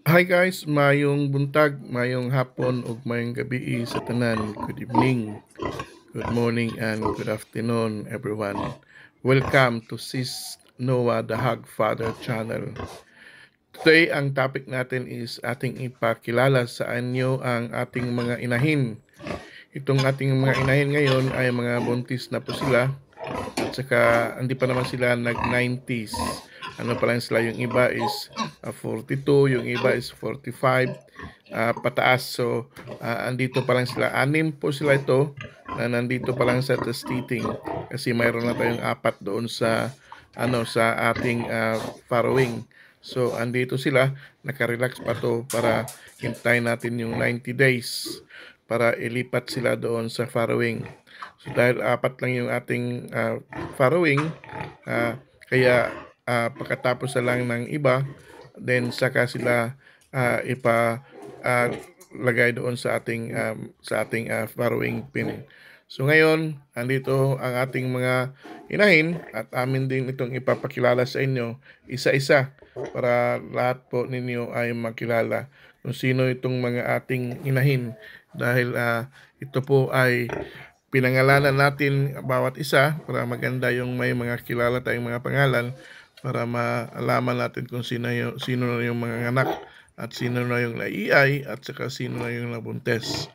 Hi guys, mayong buntag, mayong hapon ug mayong gabi sa tanan. Good evening, good morning and good afternoon everyone. Welcome to Sis Noah the Hogfather channel. Today ang topic natin is ating ipakilala sa inyo ang ating mga inahin. Itong ating mga inahin ngayon ay mga buntis na po sila at saka hindi pa naman sila nag-90s. Ano pa lang sila, yung iba is 42, yung iba is 45, pataas. So, andito pa lang sila. Anim po sila ito na nandito pa lang sa testating kasi mayroon na tayong apat doon sa sa ating farrowing. So, andito sila, nakarelax pa to para hintayin natin yung 90 days para ilipat sila doon sa farrowing. So dahil apat lang yung ating farrowing, kaya pagkatapos na lang ng iba, then saka sila ipa lagay doon sa ating farrowing pin. So ngayon, andito ang ating mga inahin at amin din itong ipapakilala sa inyo isa-isa para lahat po ninyo ay makilala kung sino itong mga ating inahin dahil ito po ay pinangalanan natin bawat isa para maganda yung may mga kilala tayong mga pangalan para malaman natin kung sino na yung mga anak at sino na yung naiay at saka sino na yung nabuntes.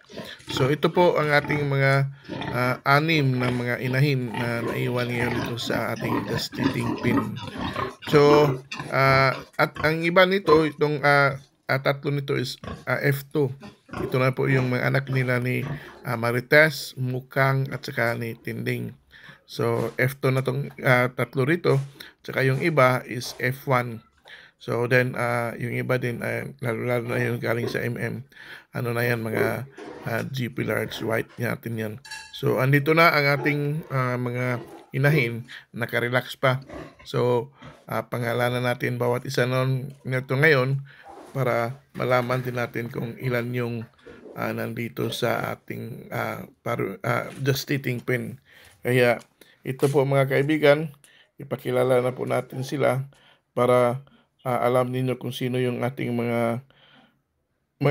So ito po ang ating mga anim na mga inahin na naiwan ngayon dito sa ating gestating pin. So at ang iba nito, itong tatlo nito is F2. Ito na po yung mga anak nila ni Marites, Mukang at saka ni Tinding. So F2 na tong tatlo rito, saka yung iba is F1. So then yung iba din lalo na yung galing sa MM. Ano na yan, mga GP large white natin yan. So andito na ang ating mga inahin, nakarelax pa. So pangalanan natin bawat isa nito ngayon para malaman din natin kung ilan yung nandito sa ating gestating pin. Kaya ito po mga kaibigan, ipakilala na po natin sila para alam ninyo kung sino yung ating mga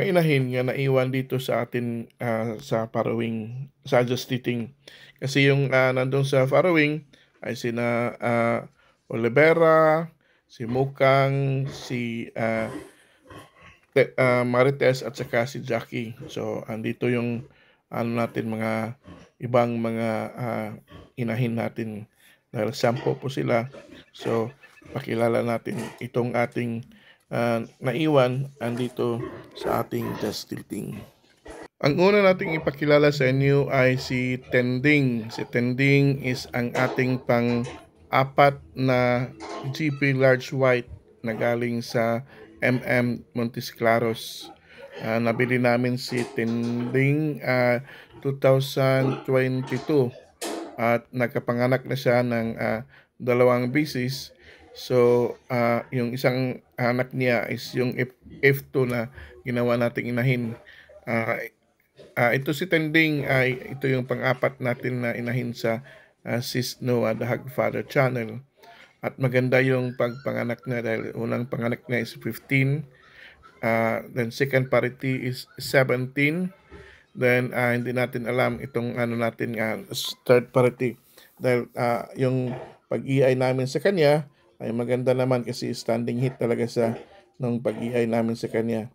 inahin nga naiwan dito sa atin sa farrowing, sa gestating. Kasi yung nandun sa farrowing ay sina Olivera, si Mukang, si Marites at saka si Jackie. So andito yung natin mga ibang mga inahin natin dahil 10 po sila. So pakilala natin itong ating naiwan andito sa ating gestating. Ang una nating ipakilala sa inyo ay si Tending. Si Tending is ang ating pang-apat na GP large white na galing sa MM Montes Claros. Nabili namin si Tending 2022 at nagkapanganak na siya ng dalawang bisis. So, yung isang anak niya is yung F2 na ginawa nating inahin. Ito si Tending ay ito yung pang-apat natin na inahin sa Sis Noah the Hogfather channel. At maganda yung pagpanganak niya dahil unang panganak niya is 15. Then second parity is 17. Then hindi natin alam itong natin third parity dahil yung pag-EI namin sa kanya ay maganda naman kasi standing hit talaga sa nung pag-EI namin sa kanya.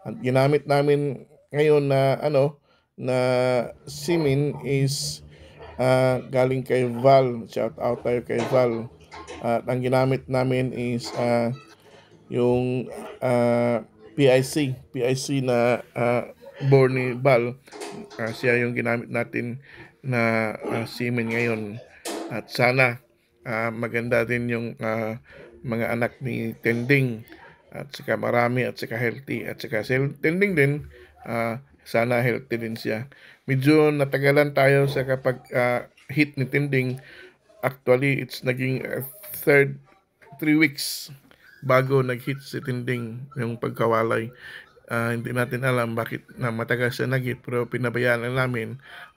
At ginamit namin ngayon na na simin is galing kay Val. Shout out tayo kay Val. At ang ginamit namin is yung PIC na born ni Val. Siya yung ginamit natin na semen ngayon. At sana maganda din yung mga anak ni Tending at saka marami at saka healthy at saka Tending din sana healthy din siya. Medyo natagalan tayo sa kapag hit ni Tending. Actually it's naging 3 weeks bago nag-hit si Tinding yung pagkawalay. Hindi natin alam bakit na matagal siya nag-hit pero pinabayaan lang namin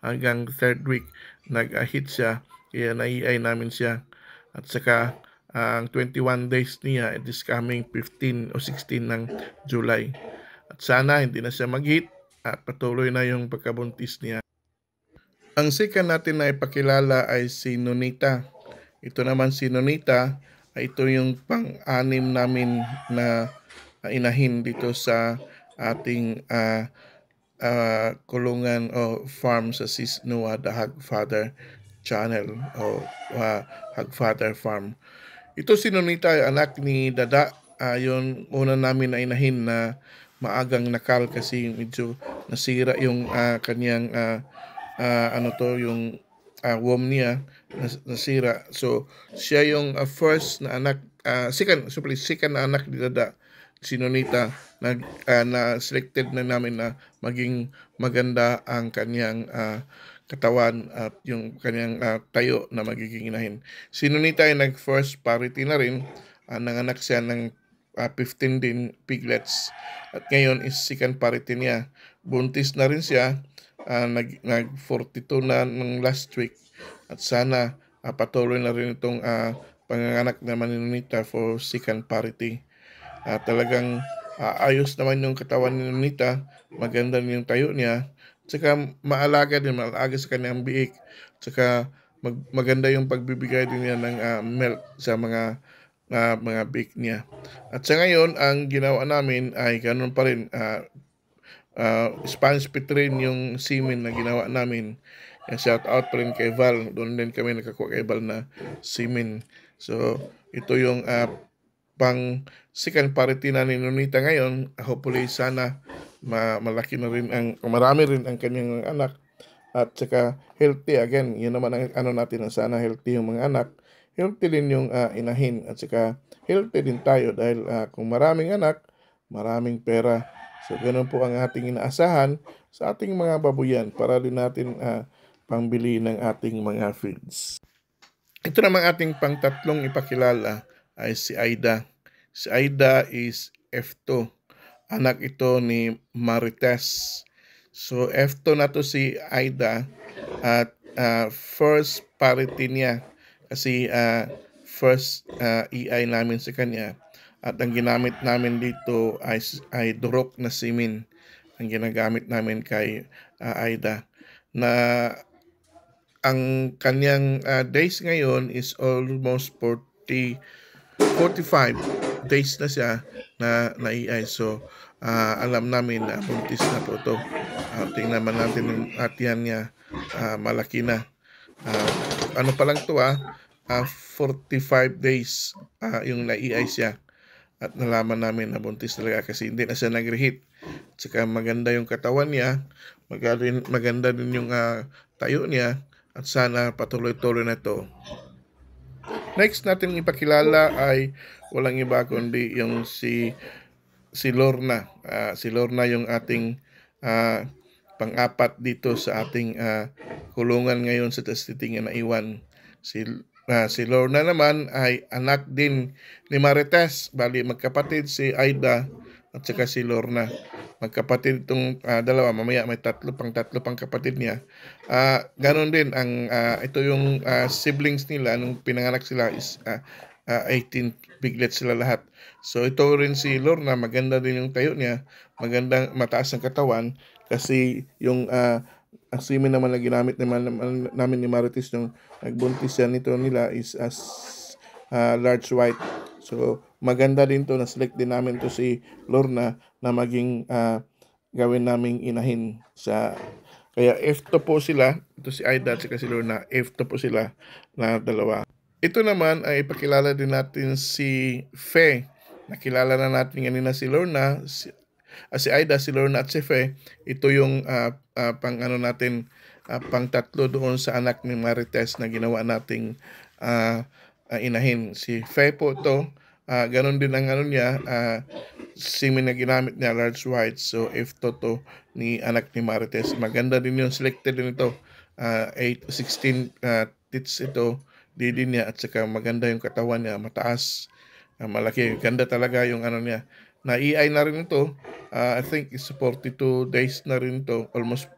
hanggang 3rd week nag-hit siya kaya nai-ay namin siya at saka ang 21 days niya, it is coming 15 o 16 ng July. At sana hindi na siya mag-hit at patuloy na yung pagkabuntis niya. Ang second natin na ipakilala ay si Nonita. Ito naman si Nonita, ito yung pang-anim namin na inahin dito sa ating kulungan o farm sa Sis Noah, the Hogfather channel o Hogfather farm. Ito si Nonita ay anak ni Dada. Yung una namin na inahin na maagang nakal kasi medyo nasira yung kanyang yung womb niya nasira. So siya yung first na anak, second na anak ni Dada, si Nonita, na selected na namin na maging maganda ang kanyang katawan at yung kanyang tayo na magiging inahin. Si Nonita ay nag-first parity na rin. Nanganak siya ng 15 din piglets. At ngayon is second parity niya. Buntis na rin siya. Nag-42 na ng last week. At sana patuloy na rin itong panganganak naman ni Nonita for second parity. Talagang ayos naman yung katawan ni Nonita. Maganda yung tayo niya. Tsaka maalaga sa kanyang biik. Tsaka maganda yung pagbibigay din niya ng milk sa mga biik niya. At sa ngayon, ang ginawa namin ay ganun pa rin. Spanish Petrin yung semen na ginawa namin. Shout out pa rin kay Val. Doon din kami nakakuha kay Val na semen. So, ito yung pang second parity na ni Nonita ngayon. Hopefully, sana malaki na rin marami rin ang kanyang anak. At saka healthy again. Yun naman ang natin, sana healthy yung mga anak. Healthy din yung inahin. At saka healthy din tayo dahil kung maraming anak, maraming pera. So, ganun po ang ating inaasahan sa ating mga babuyan para din natin pangbili ng ating mga feeds. Ito namang ating pangtatlong ipakilala ay si Aida. Si Aida is F2. Anak ito ni Marites. So, F2 na to si Aida at first parity niya kasi first EI namin sa kanya. At ang ginamit namin dito ay durok na semen ang ginagamit namin kay Aida. Na ang kanyang days ngayon is almost 45 days na siya na EI. So, alam namin na buntis na po ito. Tingnan natin yung atiyan niya. Malaki na. Ano pa lang ito 45 days yung na-EI siya. At nalaman namin na buntis talaga kasi hindi na siya nag-reheat. Tsaka maganda yung katawan niya. Maganda din yung tayo niya. At sana patuloy-tuloy na ito. Next natin ipakilala ay walang iba kundi yung si Lorna. Si Lorna yung ating pang-apat dito sa ating kulungan ngayon sa Testiting na iwan. Si Lorna naman ay anak din ni Marites. Bali, magkapatid si Aida at saka si Lorna. Magkapatid itong dalawa. Mamaya may tatlo pang kapatid niya. Ganon din. Ito yung siblings nila. Nung pinanganak sila is 18 piglets sila lahat. So ito rin si Lorna. Maganda din yung tayo niya. Magandang mataas ang katawan. Kasi yung ang semen naman na ginamit namin ni Marites nung nagbuntis yan nito nila is as large white. So maganda din to, na-select din namin to si Lorna na maging gawin naming inahin sa. Kaya F2 po sila. Ito si Aida at si Lorna. F2 po sila na dalawa. Ito naman ay ipakilala din natin si Fe. Nakilala na natin kanina si Lorna, si Aida, si Lorna at si Fe. Ito yung pang tatlo doon sa anak ni Marites na ginawa nating inahin. Si Fe po ito, ganon din ang niya, semen na ginamit niya, large white. So F2 to ni anak ni Marites. Maganda din yung selected din ito. 16 tits ito, didi niya, at saka maganda yung katawan niya, mataas, malaki, ganda talaga yung niya. Na-EI na rin ito. I think it's 42 days na rin ito. Almost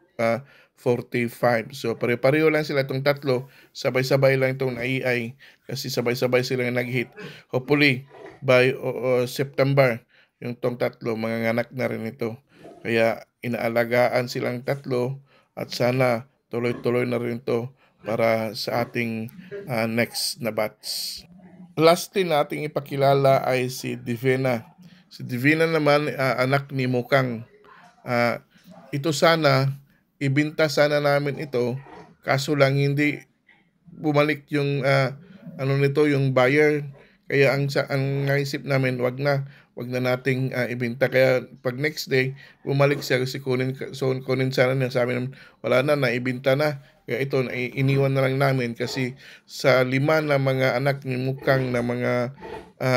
45. So pare-pareho lang sila itong tatlo, sabay-sabay lang itong naiay kasi sabay-sabay silang nag-hit. Hopefully by September yung tong tatlo manganganak na rin ito. Kaya inaalagaan silang tatlo at sana tuloy-tuloy na rin ito para sa ating next na batch. Last din nating ipakilala ay si Divina. Si Divina naman anak ni Mukang. Ito sana, ibinta sana namin ito, kaso lang hindi bumalik yung nito yung buyer. Kaya ang naisip namin, wag na nating ibenta. Kaya pag next day bumalik siya kasi kunin sana niya, sabi namin wala na, naibenta na. Kaya ito iniwan na lang namin kasi sa 5 na mga anak ni Mukang na mga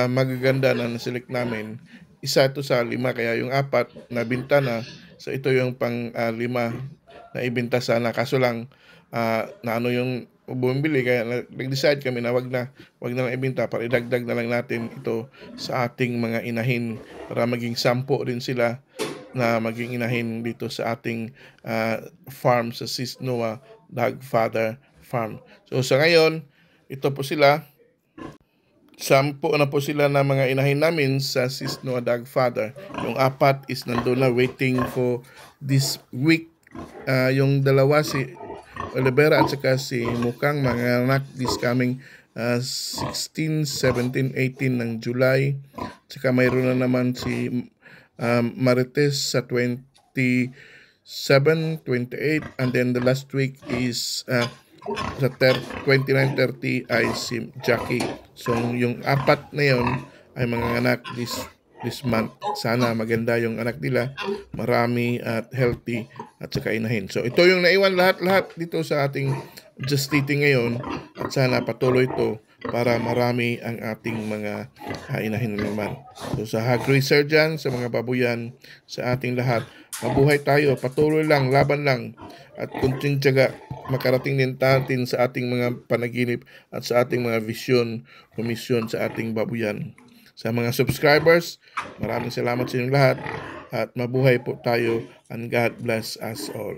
magaganda na naselect namin, isa ito sa 5, kaya yung 4 nabinta na. So ito yung pang 5 na ibenta sana, kaso lang na yung bumibili, kaya nag-decide kami na wag na lang ibenta, para idagdag na lang natin ito sa ating mga inahin para maging 10 din sila na maging inahin dito sa ating farm sa Sis Noah Dogfather Farm. So sa ngayon, ito po sila. 10 na po sila na mga inahin namin sa Sis Noah Dogfather. Yung 4 is nandun na waiting for this week. Yung 2 si Olivera at saka si Mukang manganak this coming 16, 17, 18 ng July. Saka mayroon na naman si Marites sa 27, 28, and then the last week is sa 29, 30 ay si Jackie. So yung 4 na yon ay mga anak this month. Sana maganda yung anak nila, marami at healthy at saka inahin. So ito yung naiwan lahat dito sa ating Just Eating ngayon, at sana patuloy ito para marami ang ating mga inahin naman. So sa hog raiser dyan, sa mga babuyan, sa ating lahat, mabuhay tayo, patuloy lang, laban lang, at kunting tiyaga, makarating din natin sa ating mga panaginip at sa ating mga vision, komisyon sa ating babuyan. Sa mga subscribers, maraming salamat sa inyong lahat at mabuhay po tayo, and God bless us all.